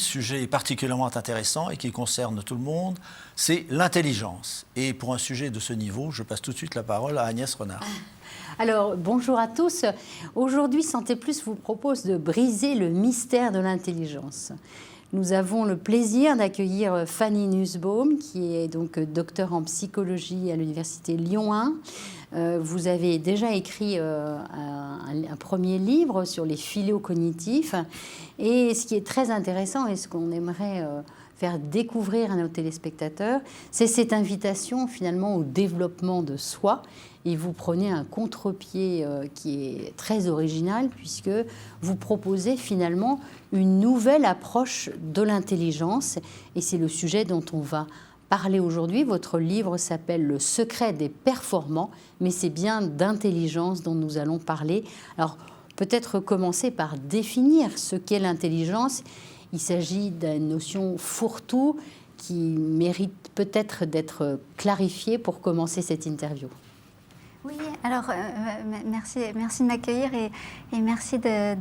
sujet est particulièrement intéressant et qui concerne tout le monde, c'est l'intelligence. Et pour un sujet de ce niveau, je passe tout de suite la parole à Agnès Renard. Alors, bonjour à tous. Aujourd'hui, Santé Plus vous propose de briser le mystère de l'intelligence. Nous avons le plaisir d'accueillir Fanny Nussbaum, qui est donc docteur en psychologie à l'Université Lyon 1. Vous avez déjà écrit un premier livre sur les phylaux cognitifs. Et ce qui est très intéressant et ce qu'on aimerait faire découvrir à nos téléspectateurs, c'est cette invitation finalement au développement de soi. Et vous prenez un contre-pied qui est très original puisque vous proposez finalement une nouvelle approche de l'intelligence. Et c'est le sujet dont on va parler aujourd'hui. Votre livre s'appelle « Le secret des performants », mais c'est bien d'intelligence dont nous allons parler. Alors, peut-être commencer par définir ce qu'est l'intelligence. Il s'agit d'une notion fourre-tout qui mérite peut-être d'être clarifiée pour commencer cette interview. Oui, alors merci de m'accueillir et merci de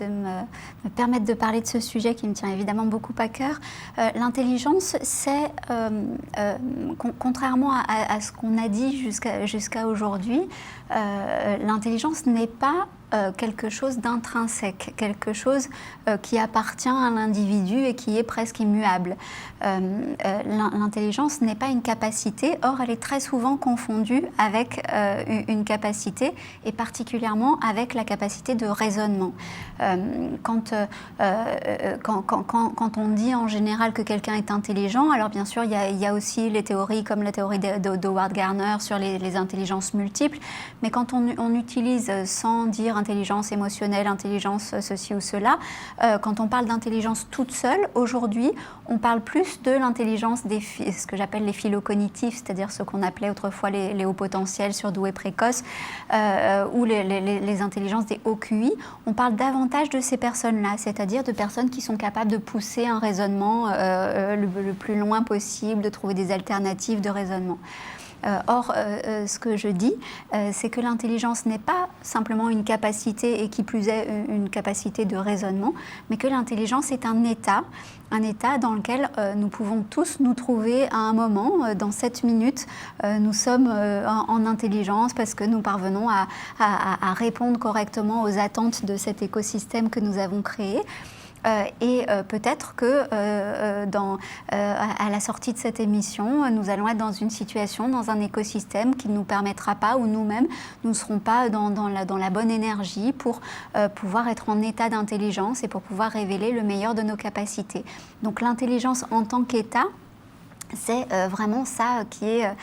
me permettre de parler de ce sujet qui me tient évidemment beaucoup à cœur. L'intelligence, c'est, contrairement à ce qu'on a dit jusqu'à aujourd'hui, l'intelligence n'est pas quelque chose d'intrinsèque, quelque chose qui appartient à l'individu et qui est presque immuable. L'intelligence n'est pas une capacité, or elle est très souvent confondue avec une capacité et particulièrement avec la capacité de raisonnement. Quand on dit en général que quelqu'un est intelligent, alors bien sûr il y a aussi les théories comme la théorie d'Howard Gardner sur les intelligences multiples, mais quand on utilise sans dire intelligence émotionnelle, intelligence ceci ou cela, quand on parle d'intelligence toute seule, aujourd'hui, on parle plus de l'intelligence ce que j'appelle les phylaux cognitifs, c'est-à-dire ce qu'on appelait autrefois les hauts potentiels, surdoués précoces, ou les intelligences des hauts QI. On parle davantage de ces personnes-là, c'est-à-dire de personnes qui sont capables de pousser un raisonnement le plus loin possible, de trouver des alternatives de raisonnement. Or, ce que je dis, c'est que l'intelligence n'est pas simplement une capacité et qui plus est une capacité de raisonnement, mais que l'intelligence est un état dans lequel nous pouvons tous nous trouver à un moment. Dans 7 minutes, nous sommes en intelligence parce que nous parvenons à répondre correctement aux attentes de cet écosystème que nous avons créé. Et peut-être que à la sortie de cette émission, nous allons être dans une situation, dans un écosystème qui ne nous permettra pas, ou nous-mêmes, nous ne serons pas dans la bonne énergie pour pouvoir être en état d'intelligence et pour pouvoir révéler le meilleur de nos capacités. Donc l'intelligence en tant qu'état, c'est vraiment ça qui est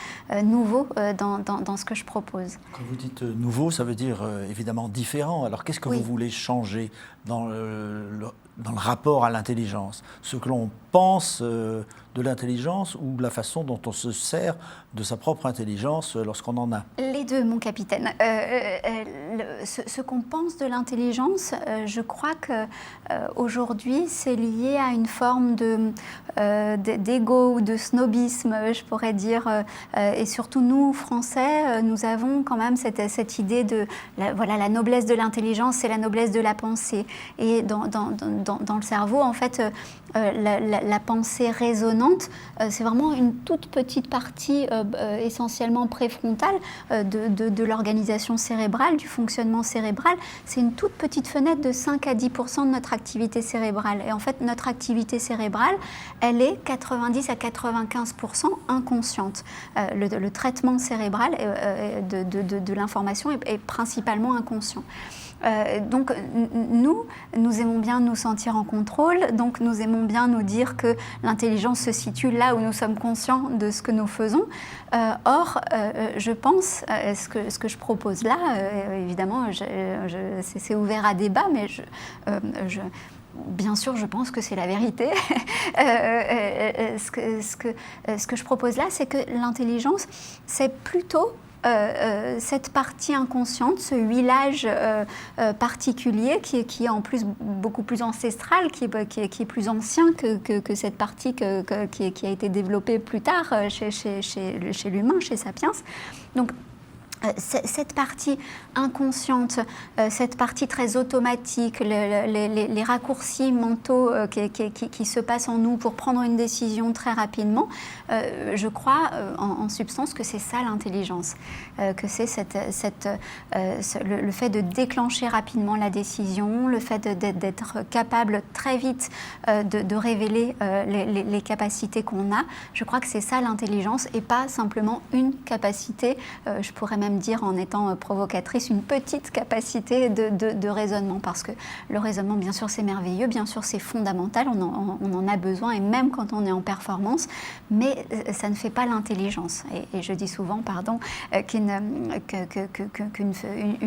nouveau dans ce que je propose. Quand vous dites nouveau, ça veut dire évidemment différent. Alors qu'est-ce que vous voulez changer dans le rapport à l'intelligence? Ce que l'on pense de l'intelligence ou la façon dont on se sert de sa propre intelligence lorsqu'on en a? Les deux, mon capitaine. Ce qu'on pense de l'intelligence, je crois qu'aujourd'hui, c'est lié à une forme d'ego ou de snobisme, je pourrais dire. Et surtout, nous, Français, nous avons quand même cette idée de la noblesse de l'intelligence, c'est la noblesse de la pensée. Et dans le cerveau, en fait, la pensée résonante, c'est vraiment une toute petite partie essentiellement préfrontale de l'organisation cérébrale, du fonctionnement cérébral. C'est une toute petite fenêtre de 5 à 10% de notre activité cérébrale. Et en fait, notre activité cérébrale, elle est 90 à 95% inconsciente. Le traitement cérébral de l'information est principalement inconscient. Donc nous aimons bien nous sentir en contrôle, donc nous aimons bien nous dire que l'intelligence se situe là où nous sommes conscients de ce que nous faisons. Or, je pense, ce que je propose là, évidemment, c'est ouvert à débat, mais bien sûr, je pense que c'est la vérité. Ce que je propose là, c'est que l'intelligence, c'est plutôt cette partie inconsciente, ce huilage particulier qui est en plus beaucoup plus ancestral, qui est plus ancien que cette partie qui a été développée plus tard chez l'humain, chez Sapiens. Donc, cette partie inconsciente, cette partie très automatique, les raccourcis mentaux qui se passent en nous pour prendre une décision très rapidement, je crois en substance que c'est ça l'intelligence, que c'est le fait de déclencher rapidement la décision, le fait d'être capable très vite de révéler les capacités qu'on a. Je crois que c'est ça l'intelligence et pas simplement une capacité, je pourrais même dire en étant provocatrice, une petite capacité de raisonnement, parce que le raisonnement, bien sûr, c'est merveilleux, bien sûr, c'est fondamental, on en a besoin, et même quand on est en performance, mais ça ne fait pas l'intelligence. Et je dis souvent, qu'une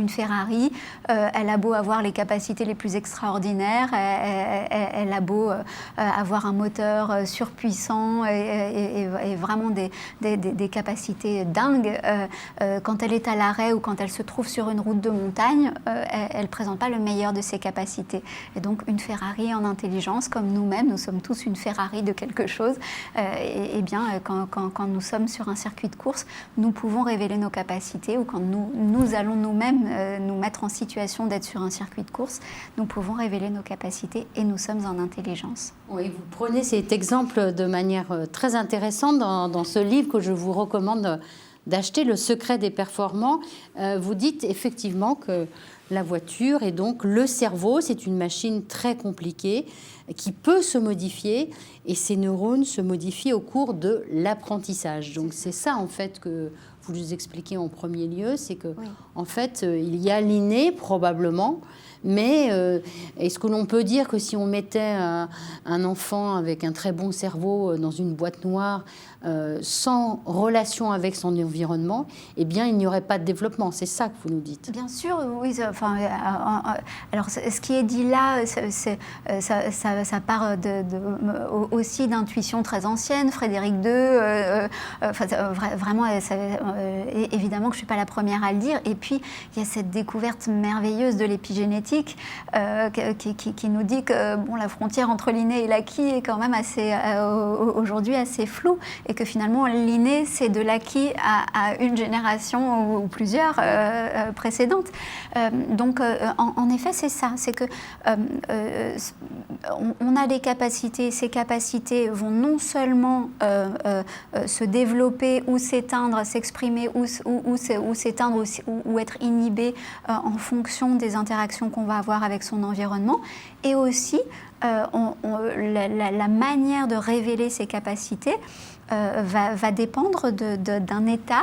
Ferrari, elle a beau avoir les capacités les plus extraordinaires, elle a beau avoir un moteur surpuissant et vraiment des capacités dingues, quand elle est à l'arrêt ou quand elle se trouve sur une route de montagne, elle ne présente pas le meilleur de ses capacités. Et donc une Ferrari en intelligence, comme nous-mêmes, nous sommes tous une Ferrari de quelque chose, et bien quand nous sommes sur un circuit de course, nous pouvons révéler nos capacités, ou quand nous allons nous-mêmes nous mettre en situation d'être sur un circuit de course, nous pouvons révéler nos capacités et nous sommes en intelligence. Oui, vous prenez cet exemple de manière très intéressante dans ce livre que je vous recommande d'acheter, Le secret des performants. Vous dites effectivement que la voiture et donc le cerveau, c'est une machine très compliquée qui peut se modifier, et ces neurones se modifient au cours de l'apprentissage. Donc c'est ça en fait que vous nous expliquez en premier lieu, c'est que oui. En fait il y a l'inné probablement, mais est-ce que l'on peut dire que si on mettait un enfant avec un très bon cerveau dans une boîte noire, sans relation avec son environnement, eh bien, il n'y aurait pas de développement. C'est ça que vous nous dites. Bien sûr, oui. Enfin, alors, ce qui est dit là, ça part aussi d'intuitions très anciennes. Frédéric II, vraiment, évidemment que je ne suis pas la première à le dire. Et puis, il y a cette découverte merveilleuse de l'épigénétique qui nous dit que la frontière entre l'inné et l'acquis est quand même aujourd'hui assez floue, et que finalement l'inné c'est de l'acquis à une génération ou plusieurs précédentes. Donc en effet c'est ça, c'est que on a des capacités, ces capacités vont non seulement se développer ou s'éteindre, s'exprimer ou s'éteindre ou être inhibées en fonction des interactions qu'on va avoir avec son environnement, et aussi la manière de révéler ces capacités va dépendre d'un état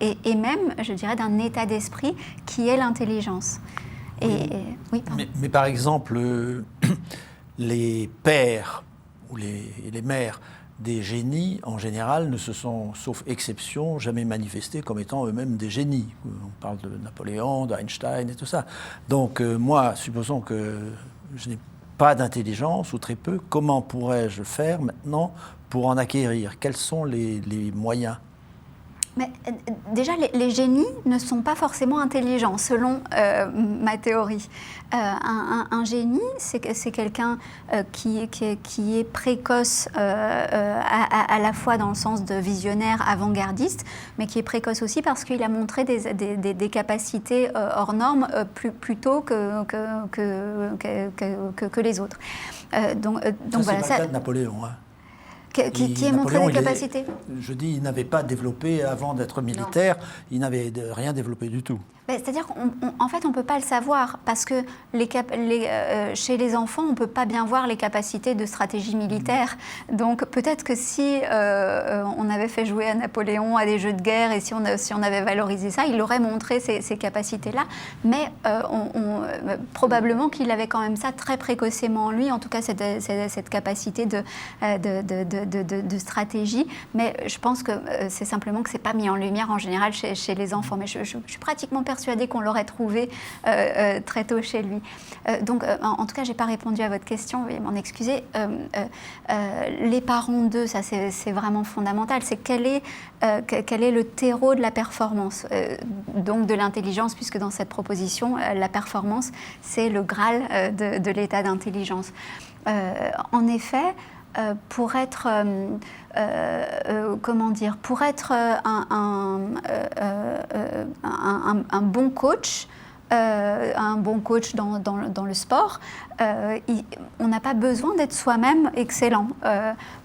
et même, je dirais, d'un état d'esprit qui est l'intelligence. Oui, mais par exemple, les pères ou les mères des génies, en général, ne se sont, sauf exception, jamais manifestés comme étant eux-mêmes des génies. On parle de Napoléon, d'Einstein et tout ça. Donc moi, supposons que je n'ai pas d'intelligence ou très peu, comment pourrais-je faire maintenant pour en acquérir? Quels sont les moyens? Mais déjà, les génies ne sont pas forcément intelligents, selon ma théorie. Un génie, c'est quelqu'un qui est précoce à la fois dans le sens de visionnaire, avant-gardiste, mais qui est précoce aussi parce qu'il a montré des capacités hors normes plus tôt que les autres. Donc voilà, c'est pas le cas de Napoléon, hein. Qui a montré des capacités. Je dis, il n'avait pas développé, avant d'être militaire, il n'avait rien développé du tout. C'est-à-dire qu'en fait, on ne peut pas le savoir, parce que chez les enfants, on ne peut pas bien voir les capacités de stratégie militaire. Donc peut-être que si on avait fait jouer à Napoléon à des jeux de guerre, et si on avait valorisé ça, il aurait montré ces capacités-là. Mais probablement qu'il avait quand même ça très précocement en lui, en tout cas cette capacité de stratégie. Mais je pense que c'est simplement que ce n'est pas mis en lumière en général chez les enfants. Mais je suis pratiquement persuadée qu'on l'aurait trouvé très tôt chez lui. Donc, en tout cas, je n'ai pas répondu à votre question, veuillez m'en excuser. Les parents d'eux, ça c'est vraiment fondamental. C'est quel est le terreau de la performance, donc de l'intelligence, puisque dans cette proposition, la performance, c'est le Graal de l'état d'intelligence. En effet, pour être, comment dire, pour être un bon coach, dans le sport, on n'a pas besoin d'être soi-même excellent.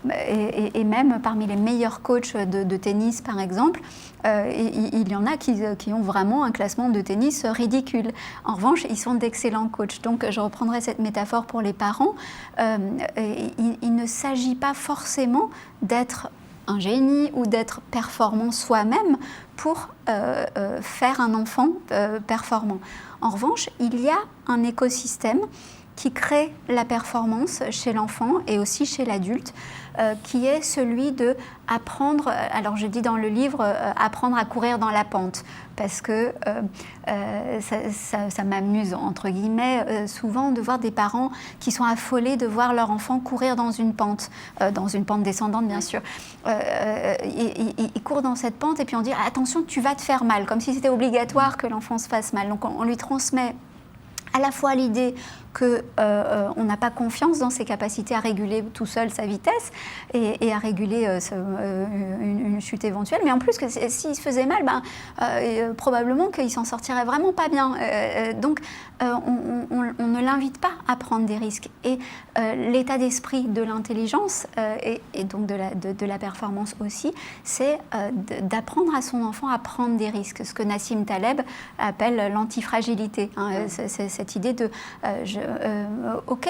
Et même parmi les meilleurs coachs de tennis, par exemple, il y en a qui ont vraiment un classement de tennis ridicule. En revanche, ils sont d'excellents coachs. Donc, je reprendrai cette métaphore pour les parents. Il ne s'agit pas forcément d'être un génie ou d'être performant soi-même pour faire un enfant performant. En revanche, il y a un écosystème qui crée la performance chez l'enfant et aussi chez l'adulte, qui est celui de apprendre, alors je dis dans le livre, apprendre à courir dans la pente, parce que ça m'amuse, entre guillemets, souvent de voir des parents qui sont affolés de voir leur enfant courir dans une pente descendante, bien sûr. Il court dans cette pente et puis on dit « attention, tu vas te faire mal », comme si c'était obligatoire que l'enfant se fasse mal. Donc on lui transmet à la fois l'idée qu'on n'a pas confiance dans ses capacités à réguler tout seul sa vitesse et à réguler une chute éventuelle, mais en plus que s'il se faisait mal, probablement qu'il s'en sortirait vraiment pas bien. Donc on ne l'invite pas à prendre des risques. Et l'état d'esprit de l'intelligence et donc de la performance aussi, c'est d'apprendre à son enfant à prendre des risques, ce que Nassim Taleb appelle l'antifragilité. Cette idée de ok,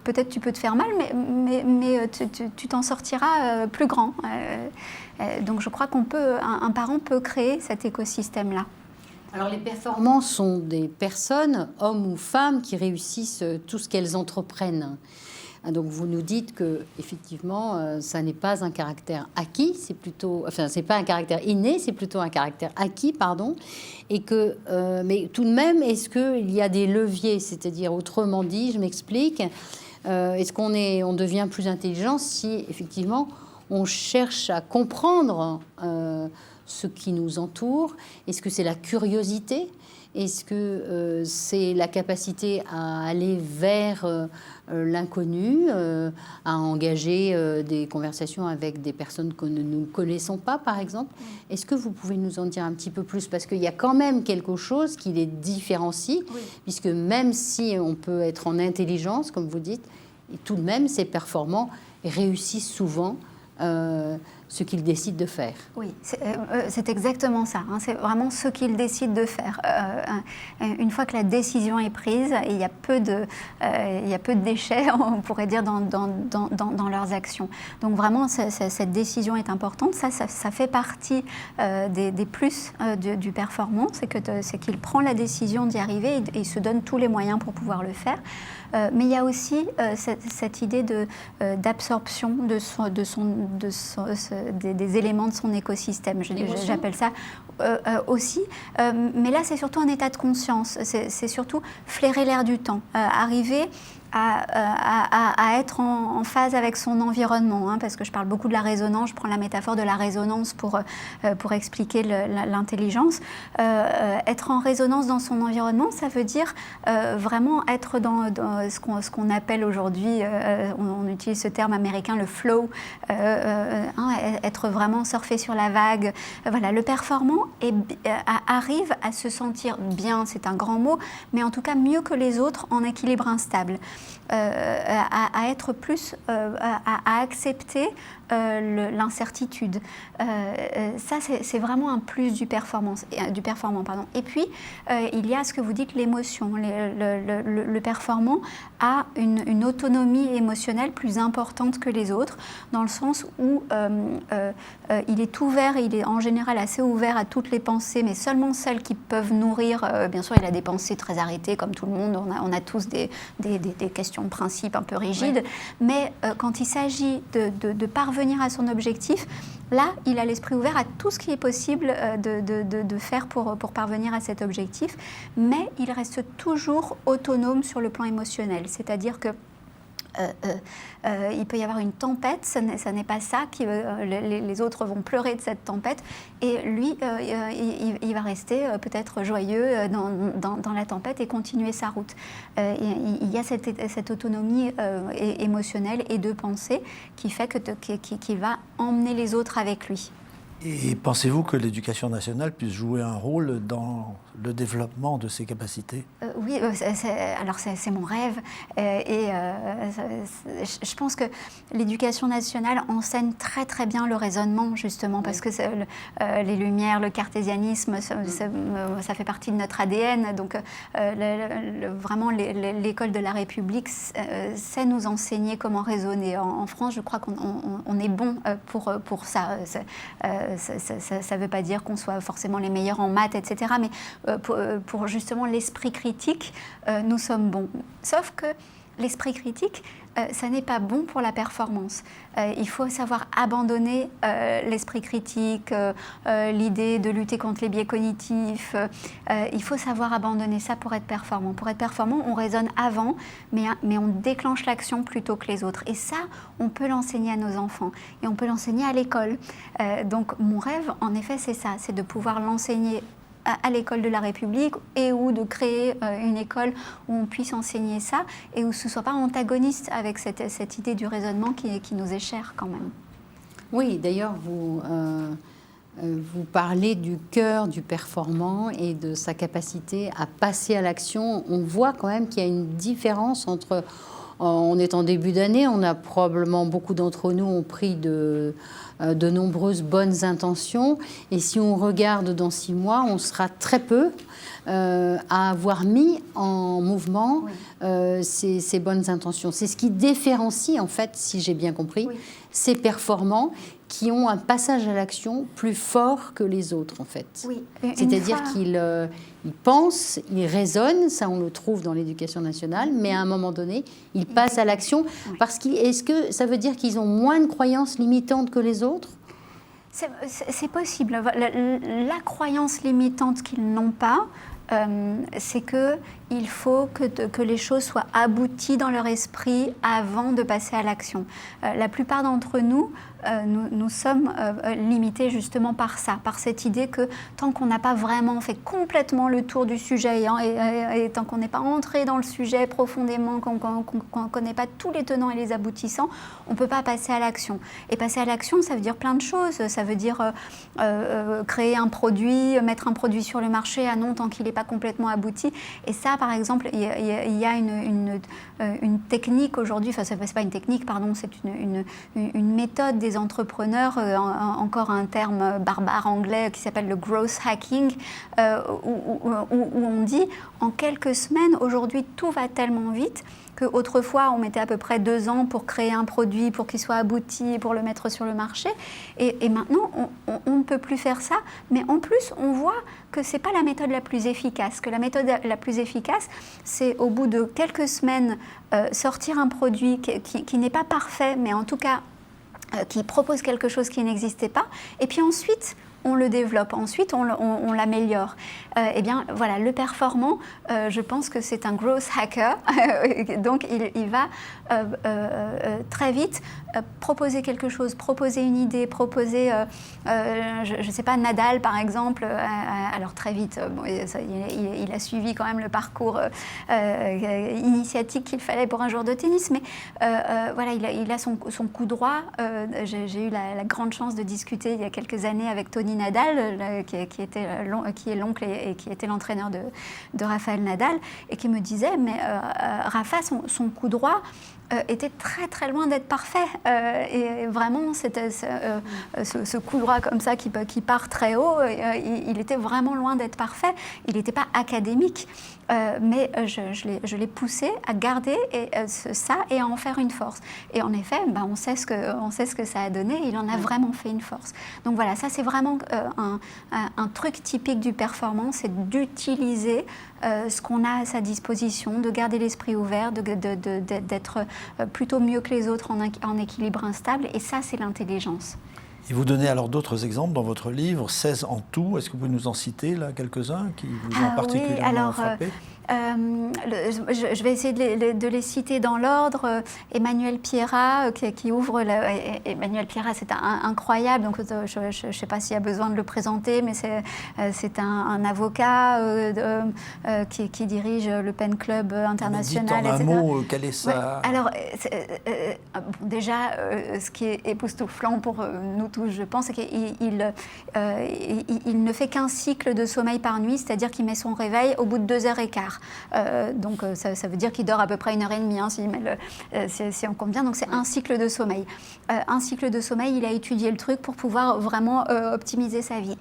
peut-être tu peux te faire mal, mais tu t'en sortiras plus grand. Donc je crois un parent peut créer cet écosystème-là. Alors les performants sont des personnes, hommes ou femmes, qui réussissent tout ce qu'elles entreprennent. Donc vous nous dites que effectivement, ça n'est pas un caractère acquis, c'est pas un caractère inné, c'est plutôt un caractère acquis, pardon, et que, mais tout de même, est-ce qu'il y a des leviers, c'est-à-dire autrement dit, je m'explique, est-ce qu'on devient plus intelligent si effectivement on cherche à comprendre ce qui nous entoure? Est-ce que c'est la curiosité? Est-ce que c'est la capacité à aller vers l'inconnu, à engager des conversations avec des personnes que nous ne connaissons pas, par exemple? Est-ce que vous pouvez nous en dire un petit peu plus? Parce qu'il y a quand même quelque chose qui les différencie, oui. Puisque même si on peut être en intelligence, comme vous dites, tout de même, ces performants réussissent souvent ce qu'ils décident de faire. Oui, c'est exactement ça. C'est vraiment ce qu'ils décident de faire. Une fois que la décision est prise, il y a peu de déchets, on pourrait dire, dans leurs actions. Donc vraiment, cette décision est importante. Ça fait partie des plus du performant, c'est qu'il prend la décision d'y arriver et il se donne tous les moyens pour pouvoir le faire. Mais il y a aussi cette idée d'absorption des éléments de son écosystème. J'appelle ça aussi. Mais là, c'est surtout un état de conscience. C'est surtout flairer l'air du temps. Arriver à être en phase avec son environnement, parce que je parle beaucoup de la résonance, je prends la métaphore de la résonance pour expliquer l'intelligence. Être en résonance dans son environnement, ça veut dire vraiment être dans ce qu'on appelle aujourd'hui, on utilise ce terme américain, le flow, être vraiment surfer sur la vague. Voilà, le performant arrive à se sentir bien, c'est un grand mot, mais en tout cas mieux que les autres en équilibre instable. À être plus, à accepter l'incertitude. Ça, c'est vraiment un plus du performant. Et puis, il y a ce que vous dites, l'émotion. Le performant a une autonomie émotionnelle plus importante que les autres, dans le sens où il est ouvert, il est en général assez ouvert à toutes les pensées, mais seulement celles qui peuvent nourrir. Bien sûr, il a des pensées très arrêtées, comme tout le monde. On a tous des questions de principe un peu rigides. Oui. Mais quand il s'agit de parvenir à son objectif, là, il a l'esprit ouvert à tout ce qui est possible de faire pour parvenir à cet objectif, mais il reste toujours autonome sur le plan émotionnel. C'est-à-dire que il peut y avoir une tempête, ça n'est pas ça, les autres vont pleurer de cette tempête, et lui, il va rester peut-être joyeux dans la tempête et continuer sa route. Il y a cette autonomie émotionnelle et de pensée qui fait qu'il va emmener les autres avec lui. Et pensez-vous que l'éducation nationale puisse jouer un rôle dans le développement de ces capacités ? Oui, alors c'est mon rêve. Je pense que l'éducation nationale enseigne très très bien le raisonnement, justement, parce que les Lumières, le cartésianisme, ça fait partie de notre ADN. Donc vraiment, l'école de la République sait nous enseigner comment raisonner. En France, je crois qu'on est bon pour ça. Ça ne veut pas dire qu'on soit forcément les meilleurs en maths, etc. Mais pour justement l'esprit critique, nous sommes bons. Sauf que l'esprit critique, ça n'est pas bon pour la performance. Il faut savoir abandonner l'esprit critique, l'idée de lutter contre les biais cognitifs. Il faut savoir abandonner ça pour être performant. Pour être performant, on raisonne avant, mais on déclenche l'action plutôt que les autres. Et ça, on peut l'enseigner à nos enfants. Et on peut l'enseigner à l'école. Donc mon rêve, en effet, c'est ça, c'est de pouvoir l'enseigner à l'école de la République et ou de créer une école où on puisse enseigner ça et où ce ne soit pas antagoniste avec cette idée du raisonnement qui nous est chère quand même. Oui, d'ailleurs, vous parlez du cœur du performant et de sa capacité à passer à l'action. On voit quand même qu'il y a une différence entre... On est en début d'année, on a probablement, beaucoup d'entre nous ont pris de nombreuses bonnes intentions. Et si on regarde dans 6 mois, on sera très peu à avoir mis en mouvement ces bonnes intentions. C'est ce qui différencie, en fait, si j'ai bien compris, ces performants qui ont un passage à l'action plus fort que les autres, en fait. Oui. C'est-à-dire qu'ils pensent, ils raisonnent, ça on le trouve dans l'éducation nationale, mais à un moment donné, ils passent à l'action. Parce est-ce que ça veut dire qu'ils ont moins de croyances limitantes que les autres ? C'est possible. La croyance limitante qu'ils n'ont pas, c'est qu'il faut que les choses soient abouties dans leur esprit avant de passer à l'action. La plupart d'entre nous, nous sommes limités justement par ça, par cette idée que tant qu'on n'a pas vraiment fait complètement le tour du sujet et tant qu'on n'est pas entré dans le sujet profondément, qu'on ne connaît pas tous les tenants et les aboutissants, on ne peut pas passer à l'action. Et passer à l'action, ça veut dire plein de choses. Ça veut dire créer un produit, mettre un produit sur le marché, ah non, tant qu'il n'est pas complètement abouti. Et ça, par exemple, il y a une technique aujourd'hui, enfin, c'est pas une technique, pardon, c'est une méthode des entrepreneurs, encore un terme barbare anglais qui s'appelle le growth hacking, où on dit en quelques semaines, aujourd'hui tout va tellement vite qu'autrefois on mettait à peu près 2 ans pour créer un produit, pour qu'il soit abouti, pour le mettre sur le marché. Et maintenant, on ne peut plus faire ça. Mais en plus, on voit que ce n'est pas la méthode la plus efficace. Que la méthode la plus efficace, c'est au bout de quelques semaines, sortir un produit qui n'est pas parfait, mais en tout cas qui propose quelque chose qui n'existait pas. Et puis ensuite, on le développe, ensuite on l'améliore. Eh bien voilà, le performant, je pense que c'est un growth hacker, donc il va très vite proposer quelque chose, proposer une idée, proposer, je ne sais pas, Nadal par exemple, alors très vite, bon, il a suivi quand même le parcours initiatique qu'il fallait pour un joueur de tennis, mais voilà, il a son coup droit. J'ai eu la grande chance de discuter il y a quelques années avec Tony Nadal, qui est l'oncle et qui était l'entraîneur de Rafael Nadal, et qui me disait, mais Rafa, son coup droit était très très loin d'être parfait, et vraiment ce coup droit comme ça qui part très haut, il était vraiment loin d'être parfait. Il n'était pas académique, mais je l'ai poussé à garder ça et à en faire une force. Et en effet, on sait ce que ça a donné. Il en a vraiment fait une force. Donc voilà, ça c'est vraiment un truc typique du performant, c'est d'utiliser ce qu'on a à sa disposition, de garder l'esprit ouvert, d'être plutôt mieux que les autres en équilibre instable. Et ça, c'est l'intelligence. Et vous donnez alors d'autres exemples dans votre livre, 16 en tout. Est-ce que vous pouvez nous en citer là quelques-uns qui vous ont particulièrement frappé ? je vais essayer de les citer dans l'ordre. Emmanuel Pierrat, qui ouvre... Emmanuel Pierrat, c'est incroyable, donc je ne sais pas s'il y a besoin de le présenter, mais c'est un avocat qui dirige le Pen Club international, dites en etc. un mot, quel est ça? Ouais, alors, déjà, ce qui est époustouflant pour nous tous, je pense, c'est qu'il ne fait qu'un cycle de sommeil par nuit, c'est-à-dire qu'il met son réveil au bout de 2h15. Donc ça veut dire qu'il dort à peu près 1h30, hein, si on compte bien. Donc c'est un cycle de sommeil. Un cycle de sommeil, il a étudié le truc pour pouvoir vraiment optimiser sa vie.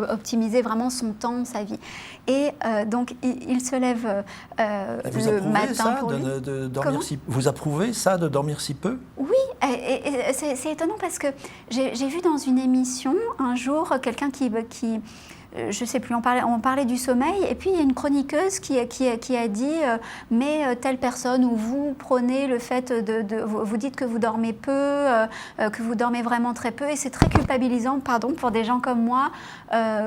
Optimiser vraiment son temps, sa vie. Et donc il se lève le matin ça, pour lui. de dormir vous approuvez ça, de dormir si peu? Oui, et c'est étonnant parce que j'ai vu dans une émission un jour quelqu'un qui je ne sais plus, on parlait du sommeil, et puis il y a une chroniqueuse qui a dit mais telle personne, ou vous prenez le fait vous dites que vous dormez peu, que vous dormez vraiment très peu, et c'est très culpabilisant, pardon, pour des gens comme moi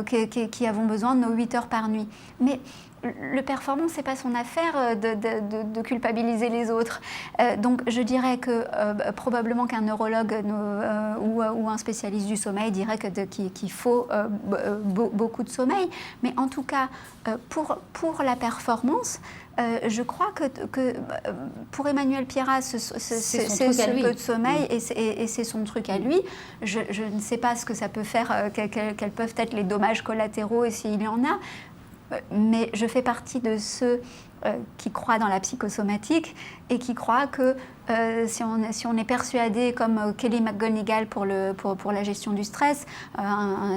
qui avons besoin de nos 8 heures par nuit. Mais le performant, ce n'est pas son affaire de culpabiliser les autres. Donc je dirais que probablement qu'un neurologue ou un spécialiste du sommeil dirait qu'il faut beaucoup de sommeil. Mais en tout cas, pour la performance, je crois que pour Emmanuel Pierrat, c'est ce peu de sommeil et c'est son truc à lui. Je ne sais pas ce que ça peut faire, quels peuvent être les dommages collatéraux et s'il y en a. Mais je fais partie de ceux qui croient dans la psychosomatique et qui croient que si on est persuadé, comme Kelly McGonigal pour la gestion du stress,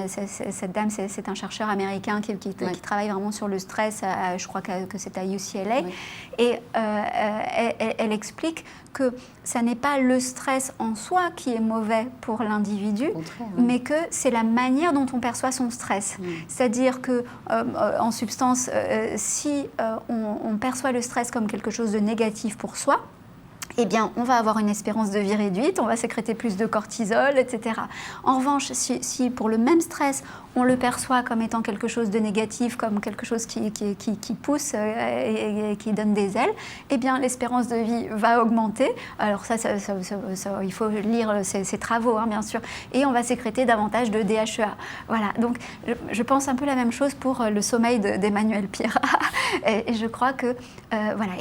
cette dame, c'est un chercheur américain qui travaille vraiment sur le stress, je crois que c'est à UCLA, oui. Et elle explique que ça n'est pas le stress en soi qui est mauvais pour l'individu, mais que c'est la manière dont on perçoit son stress. C'est-à-dire que, en substance, si on perçoit le stress comme quelque chose de négatif pour soi, eh bien, on va avoir une espérance de vie réduite, on va sécréter plus de cortisol, etc. En revanche, si pour le même stress, on le perçoit comme étant quelque chose de négatif, comme quelque chose qui pousse et qui donne des ailes, eh bien, l'espérance de vie va augmenter. Alors ça il faut lire ces travaux, hein, bien sûr. Et on va sécréter davantage de DHEA. Voilà, donc je pense un peu la même chose pour le sommeil d'Emmanuel Pierrat. Et je crois que, voilà,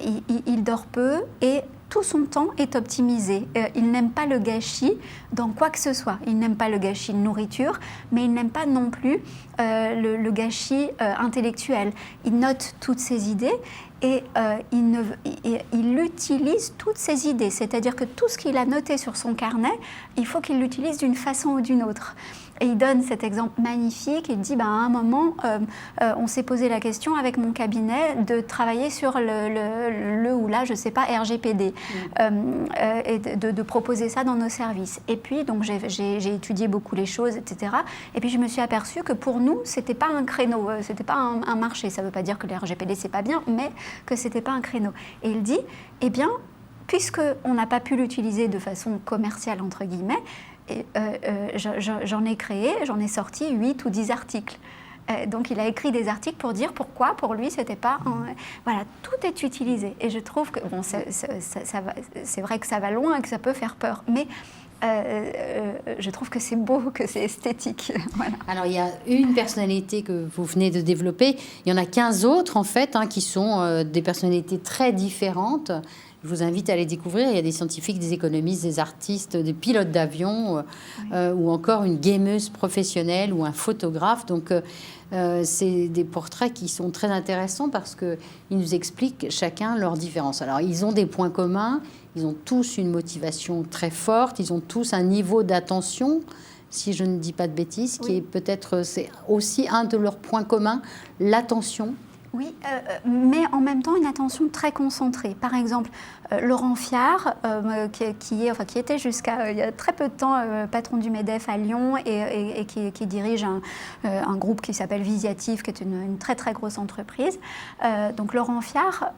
il dort peu et tout son temps est optimisé. Il n'aime pas le gâchis dans quoi que ce soit. Il n'aime pas le gâchis de nourriture, mais il n'aime pas non plus le gâchis intellectuel. Il note toutes ses idées et il utilise toutes ses idées. C'est-à-dire que tout ce qu'il a noté sur son carnet, il faut qu'il l'utilise d'une façon ou d'une autre. Et il donne cet exemple magnifique. Il dit, à un moment, on s'est posé la question avec mon cabinet de travailler sur le ou la, je ne sais pas, RGPD, et de proposer ça dans nos services. Et puis, donc, j'ai étudié beaucoup les choses, etc. Et puis, je me suis aperçue que pour nous, ce n'était pas un créneau, ce n'était pas un marché. Ça ne veut pas dire que le RGPD, ce n'est pas bien, mais que ce n'était pas un créneau. Et il dit, eh bien, puisqu'on n'a pas pu l'utiliser de façon commerciale, entre guillemets, j'en ai sorti 8 ou 10 articles. Donc il a écrit des articles pour dire pourquoi pour lui c'était pas voilà, tout est utilisé et je trouve que bon, c'est vrai que ça va loin et que ça peut faire peur, mais je trouve que c'est beau, que c'est esthétique. Voilà. Alors il y a une personnalité que vous venez de développer, il y en a 15 autres en fait, hein, qui sont des personnalités très différentes. Je vous invite à les découvrir. Il y a des scientifiques, des économistes, des artistes, des pilotes d'avion, ou encore une gameuse professionnelle ou un photographe. Donc, c'est des portraits qui sont très intéressants parce qu'ils nous expliquent chacun leurs différences. Alors, ils ont des points communs. Ils ont tous une motivation très forte. Ils ont tous un niveau d'attention, si je ne dis pas de bêtises, qui est peut-être, c'est aussi un de leurs points communs, l'attention. Oui, mais en même temps une attention très concentrée. Par exemple, Laurent Fiard, qui était jusqu'à il y a très peu de temps patron du MEDEF à Lyon et qui dirige un groupe qui s'appelle Visiatif, qui est une très très grosse entreprise. Donc Laurent Fiard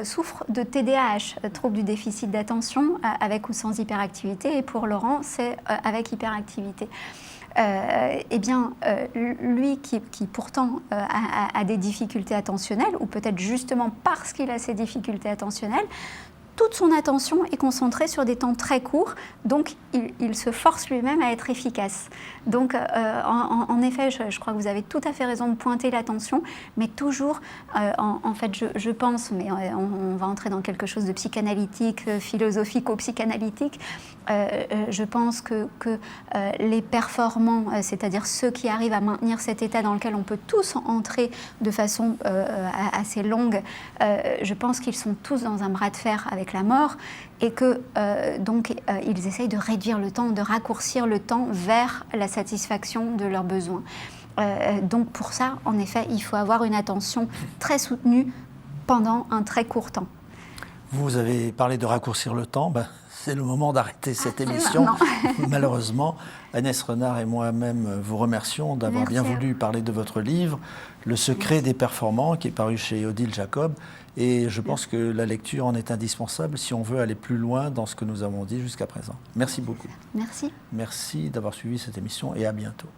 souffre de TDAH, trouble du déficit d'attention, avec ou sans hyperactivité. Et pour Laurent, c'est avec hyperactivité. Eh bien, lui qui pourtant a des difficultés attentionnelles, attentionnel, ou peut-être justement parce qu'il a ces difficultés attentionnelles, toute son attention est concentrée sur des temps très courts, donc il se force lui-même à être efficace. Donc en effet, je crois que vous avez tout à fait raison de pointer l'attention, mais toujours, en fait, je pense, mais on va entrer dans quelque chose de psychanalytique, philosophico-psychanalytique, je pense que les performants, c'est-à-dire ceux qui arrivent à maintenir cet état dans lequel on peut tous entrer de façon assez longue, je pense qu'ils sont tous dans un bras de fer avec la mort, et que donc ils essayent de réduire le temps, de raccourcir le temps vers la satisfaction de leurs besoins. Donc pour ça, en effet, il faut avoir une attention très soutenue pendant un très court temps. Vous avez parlé de raccourcir le temps. C'est le moment d'arrêter cette émission. Malheureusement, Agnès Renard et moi-même vous remercions d'avoir bien voulu parler de votre livre, Le secret des performants, qui est paru chez Odile Jacob. Et je pense que la lecture en est indispensable si on veut aller plus loin dans ce que nous avons dit jusqu'à présent. Merci beaucoup. Merci. Merci d'avoir suivi cette émission et à bientôt.